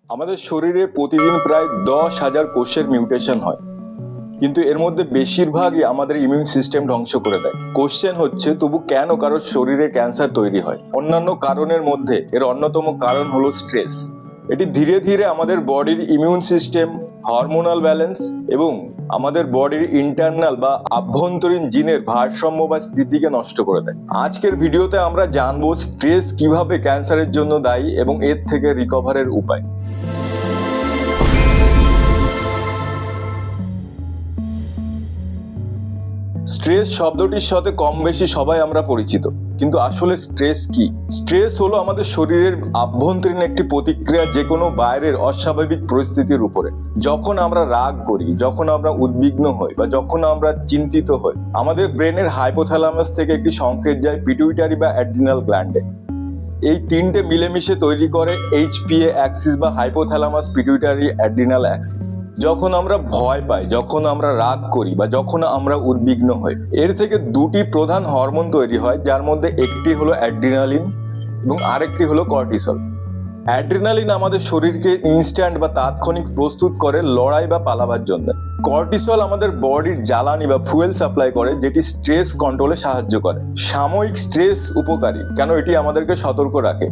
আমাদের শরীরে প্রতিদিন প্রায় 10,000 কোষের মিউটেশন হয়, কিন্তু এর মধ্যে বেশিরভাগই আমাদের ইমিউন সিস্টেম ধ্বংস করে দেয়। কোশ্চেন হচ্ছে, তবু কেন কারোর শরীরে ক্যান্সার তৈরি হয়? অন্যান্য কারণের মধ্যে এর অন্যতম কারণ হলো স্ট্রেস। এটি ধীরে ধীরে আমাদের বডির ইমিউন সিস্টেম, হরমোনাল ব্যালেন্স এবং আমাদের বডির ইন্টারনাল বা আভ্যন্তরীণ জিনের ভারসাম্য বা স্থিতিকে নষ্ট করে দেয়। আজকের ভিডিওতে আমরা জানবো স্ট্রেস কিভাবে ক্যান্সারের জন্য দায়ী এবং এর থেকে রিকভারের উপায়। স্ট্রেস শব্দটির সাথে কম বেশি সবাই আমরা পরিচিত, কিন্তু আসলে স্ট্রেস কি? স্ট্রেস হলো আমাদের শরীরের আভ্যন্তরীণ একটি প্রতিক্রিয়া যে কোনো বাইরের অস্বাভাবিক পরিস্থিতির উপরে। যখন আমরা রাগ করি, যখন আমরা উদ্বিগ্ন হই বা যখন আমরা চিন্তিত হই, আমাদের ব্রেনের হাইপোথ্যালামাস থেকে একটি সংকেত যায় পিটুইটারি বা অ্যাড্রিনাল গ্ল্যান্ডে। এই তিনটে মিলেমিশে তৈরি করে এইচপিএ অ্যাক্সিস বা হাইপোথ্যালামাস পিটুইটারি অ্যাড্রিনাল অ্যাক্সিস। যখন আমরা ভয় পাই, যখন আমরা রাগ করি বা যখন আমরা উদ্বিগ্ন হই, এর থেকে দুটি প্রধান হরমোন তৈরি হয়, যার মধ্যে একটি হলো অ্যাড্রিনালিন এবং আরেকটি হলো কর্টিসল। অ্যাড্রিনালিন আমাদের শরীরকে ইনস্ট্যান্ট বা তাৎক্ষণিক প্রস্তুত করে লড়াই বা পালাবার জন্য। কর্টিসল আমাদের বডির জ্বালানি বা ফুয়েল সাপ্লাই করে, যেটি স্ট্রেস কন্ট্রোলে সাহায্য করে। সাময়িক স্ট্রেস উপকারী, কেন এটি আমাদেরকে সতর্ক রাখে।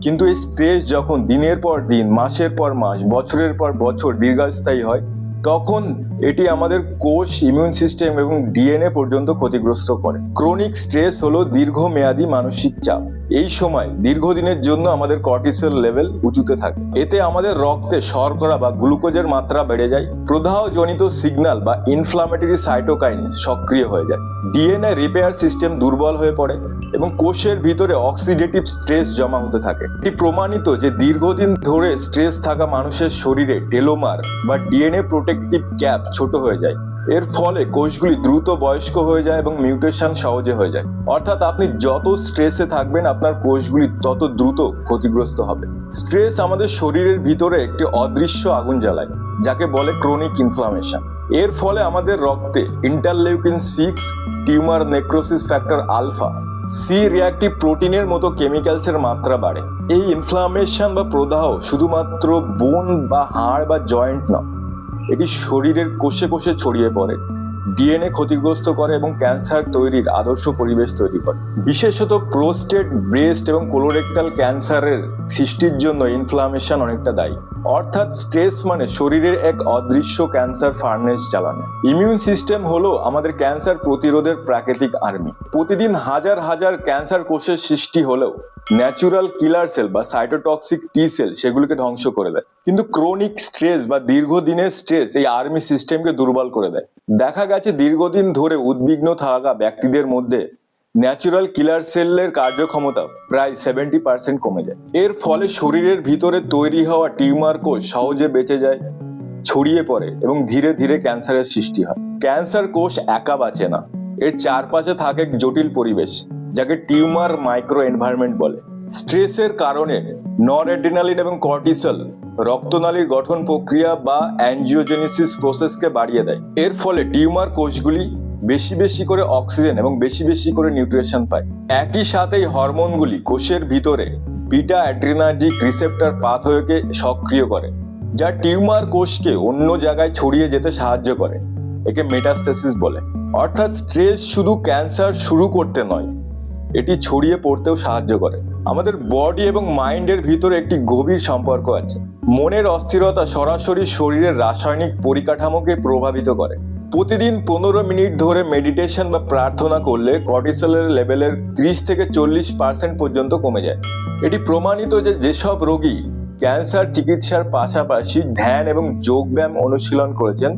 কিন্তু এই স্ট্রেস যখন দিনের পর দিন, মাসের পর মাস, বছরের পর বছর দীর্ঘস্থায়ী হয়, তখন এটি আমাদের কোষ, ইমিউন সিস্টেম এবং ডিএনএ পর্যন্ত ক্ষতিগ্রস্ত করে। ক্রনিক স্ট্রেস হলো দীর্ঘমেয়াদী মানসিক চাপ। এই সময় দীর্ঘদিনের জন্য আমাদের কর্টিসল লেভেল উঁচুতে থাকে। এতে আমাদের রক্তে শর্করা বা গ্লুকোজের মাত্রা বেড়ে যায়, প্রদাহজনিত সিগন্যাল বা ইনফ্লামেটরি সাইটোকাইন সক্রিয় হয়ে যায়, ডিএনএ রিপেয়ার সিস্টেম দুর্বল হয়ে পড়ে এবং কোষের ভিতরে অক্সিডেটিভ স্ট্রেস জমা হতে থাকে। এটি প্রমাণিত যে দীর্ঘদিন ধরে স্ট্রেস থাকা মানুষের শরীরে টেলোমার বা ডিএনএ প্রোটেক্টিভ ক্যাপ ছোট হয়ে যায়। এর ফলে কোষগুলি দ্রুত বয়স্ক হয়ে যায় এবং মিউটেশন সহজে হয়ে যায়। অর্থাৎ আপনি যত স্ট্রেসে থাকবেন, আপনার কোষগুলি তত দ্রুত ক্ষতিগ্রস্ত হবে। স্ট্রেস আমাদের শরীরের ভিতরে একটি অদৃশ্য আগুন জ্বালায়, যাকে বলে ক্রনিক ইনফ্লামেশন। এর ফলে আমাদের রক্তে interleukin 6, tumour necrosis factor alpha, C reactive প্রোটিনের মতো কেমিক্যালসের মাত্রা বাড়ে। এই ইনফ্লামেশন বা প্রদাহ শুধুমাত্র বোন বা হাড় বা জয়েন্ট নয়, এটি শরীরের কোষে কোষে ছড়িয়ে পড়ে, ডিএনএ ক্ষতিগ্রস্ত করে এবং ক্যান্সার তৈরির আদর্শ পরিবেশ তৈরি করে। বিশেষত প্রোস্টেট, ব্রেস্ট এবং কোলোরেক্টাল ক্যান্সারের সৃষ্টির জন্য ইনফ্লামেশন অনেকটা দায়ী। অর্থাৎ স্ট্রেস মানে শরীরের এক অদৃশ্য ক্যান্সার ফার্নেস জ্বালানো। ইমিউন সিস্টেম হলো আমাদের ক্যান্সার প্রতিরোধের প্রাকৃতিক আর্মি। প্রতিদিন হাজার হাজার ক্যান্সার কোষের সৃষ্টি হলেও ন্যাচুরাল কিলার সেল বা সাইটোটক্সিক টি সেল সেগুলিকে ধ্বংস করে দেয়। কিন্তু ক্রনিক স্ট্রেস বা দীর্ঘদিনের স্ট্রেস এই আর্মি সিস্টেমকে দুর্বল করে দেয়। দেখা গেছে দীর্ঘদিন ধরে উদ্বিগ্ন থাকা ব্যক্তিদের মধ্যে ন্যাচুরাল কিলার সেলের কার্যক্ষমতা প্রায় 70% কমে যায়। এর ফলে শরীরের ভিতরে তৈরি হওয়া টিউমার কোষ সহজে বেঁচে যায়, ছড়িয়ে পড়ে এবং ধীরে ধীরে ক্যান্সারের সৃষ্টি হয়। ক্যান্সার কোষ একা বাঁচে না, এর চারপাশে থাকে এক জটিল পরিবেশ, যাকে টিউমার মাইক্রো এনভায়রনমেন্ট বলে। স্ট্রেসের কারণে নরএড্রিনালিন এবং কর্টিসল রক্তনালীর গঠন প্রক্রিয়া বা অ্যাঞ্জিওজেনেসিস প্রসেসকে বাড়িয়ে দেয়। এর ফলে টিউমার কোষগুলি বেশি বেশি করে অক্সিজেন এবং বেশি বেশি করে নিউট্রিশন পায়। একই সাথে এই হরমোনগুলি কোষের ভিতরে বিটা অ্যাড্রিনার্জিক রিসেপ্টর পাথওয়েকে সক্রিয় করে, যা টিউমার কোষকে অন্য জায়গায় ছড়িয়ে যেতে সাহায্য করে। একে মেটাস্টেসিস বলে। অর্থাৎ স্ট্রেস শুধু ক্যান্সার শুরু করতে নয়, এটি ছড়িয়ে পড়তেও সাহায্য করে। আমাদের বডি এবং মাইন্ডের ভিতরে একটি গভীর সম্পর্ক আছে। মনের অস্থিরতা সরাসরি শরীরের রাসায়নিক পরিকাঠামোকে প্রভাবিত করে। প্রতিদিন 15 মিনিট ধরে মেডিটেশন বা প্রার্থনা করলে কর্টিসলের লেভেলের 30 থেকে 40% পর্যন্ত কমে যায়। এটি প্রমাণিত যে যেসব রোগী ক্যান্সার চিকিৎসার পাশাপাশি ধ্যান এবং যোগব্যায়াম অনুশীলন করেছেন,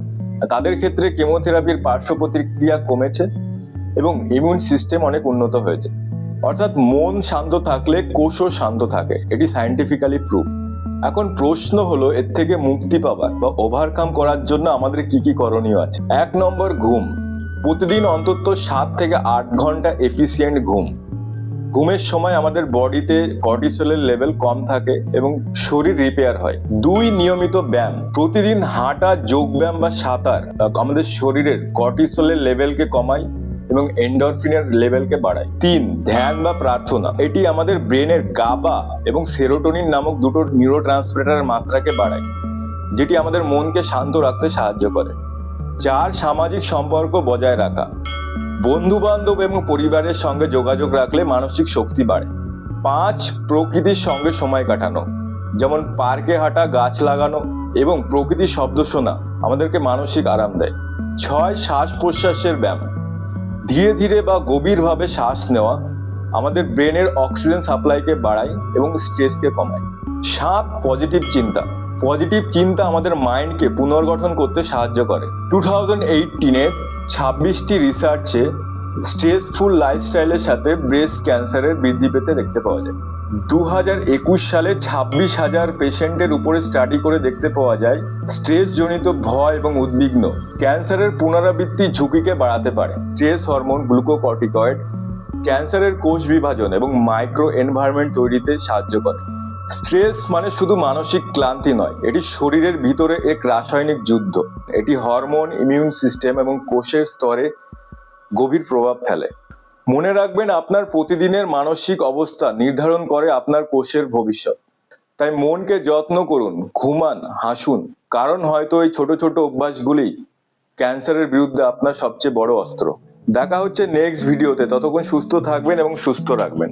তাদের ক্ষেত্রে কেমোথেরাপির পার্শ্ব প্রতিক্রিয়া কমেছে এবং ইমিউন সিস্টেম অনেক উন্নত হয়েছে। অর্থাৎ মন শান্ত থাকলে কোষও শান্ত থাকে, এটি সায়েন্টিফিক্যালি প্রুভ। এখন প্রশ্ন হলো, এর থেকে মুক্তি পাবার বা ওভারকাম করার জন্য আমাদের কি কি করণীয় আছে। 1 নম্বর, ঘুম। প্রতিদিন অন্তত 7 থেকে 8 ঘন্টা এফিসিয়েন্ট ঘুম। ঘুমের সময় আমাদের বডিতে কর্টিসলের লেভেল কম থাকে এবং শরীর রিপেয়ার হয়। 2, নিয়মিত ব্যায়াম। প্রতিদিন হাঁটা, যোগব্যায়াম বা সাঁতার আমাদের শরীরের কর্টিসলের লেভেলকে কমায় এবং এন্ডরফিনের লেভেলকে বাড়ায়। 3, ধ্যান বা প্রার্থনা। এটি আমাদের ব্রেনের গাবা এবং সেরোটোনিন নামক দুটো নিউরোট্রান্সমিটারের মাত্রাকে বাড়ায়, যেটি আমাদের মনকে শান্ত রাখতে সাহায্য করে। 4, সামাজিক সম্পর্ক বজায় রাখা। বন্ধু বান্ধব এবং পরিবারের সঙ্গে যোগাযোগ রাখলে মানসিক শক্তি বাড়ে। 5, প্রকৃতির সঙ্গে সময় কাটানো, যেমন পার্কে হাঁটা, গাছ লাগানো এবং প্রকৃতির শব্দ শোনা আমাদেরকে মানসিক আরাম দেয়। 6, শ্বাস প্রশ্বাসের ব্যায়াম। ধীরে ধীরে বা গভীরভাবে শ্বাস নেওয়া আমাদের ব্রেনের অক্সিজেন সাপ্লাইকে বাড়ায় এবং স্ট্রেসকে কমায়। 7, পজিটিভ চিন্তা। পজিটিভ চিন্তা আমাদের মাইন্ডকে পুনর্গঠন করতে সাহায্য করে। 2018-এর 26টি রিসার্চে স্ট্রেসফুল লাইফস্টাইলের সাথে ব্রেস্ট ক্যান্সারের বৃদ্ধি পেতে দেখতে পাওয়া যায়। 2021 সালে 26,000 পেশেন্টের উপরে স্টাডি করে দেখতে পাওয়া যায় স্ট্রেস জনিত ভয় এবং উদ্বিগ্ন ক্যান্সারের পুনরাবৃত্তির ঝুঁকিকে বাড়াতে পারে। স্ট্রেস হরমোন গ্লুকোকর্টিকয়েড ক্যান্সারের কোষ বিভাজন এবং মাইক্রো এনভায়রনমেন্ট তৈরিতে সাহায্য করে। স্ট্রেস মানে শুধু মানসিক ক্লান্তি নয়, এটি শরীরের ভিতরে এক রাসায়নিক যুদ্ধ। এটি হরমোন, ইমিউন সিস্টেম এবং কোষের স্তরে গভীর প্রভাব ফেলে। মনে রাখবেন, আপনার প্রতিদিনের মানসিক অবস্থা নির্ধারণ করে আপনার কোষের ভবিষ্যৎ। তাই মনকে যত্ন করুন, ঘুমান, হাসুন, কারণ হয়তো এই ছোট ছোট অভ্যাসগুলি ক্যান্সারের বিরুদ্ধে আপনার সবচেয়ে বড় অস্ত্র। দেখা হচ্ছে নেক্সট ভিডিওতে। ততক্ষণ সুস্থ থাকবেন এবং সুস্থ রাখবেন।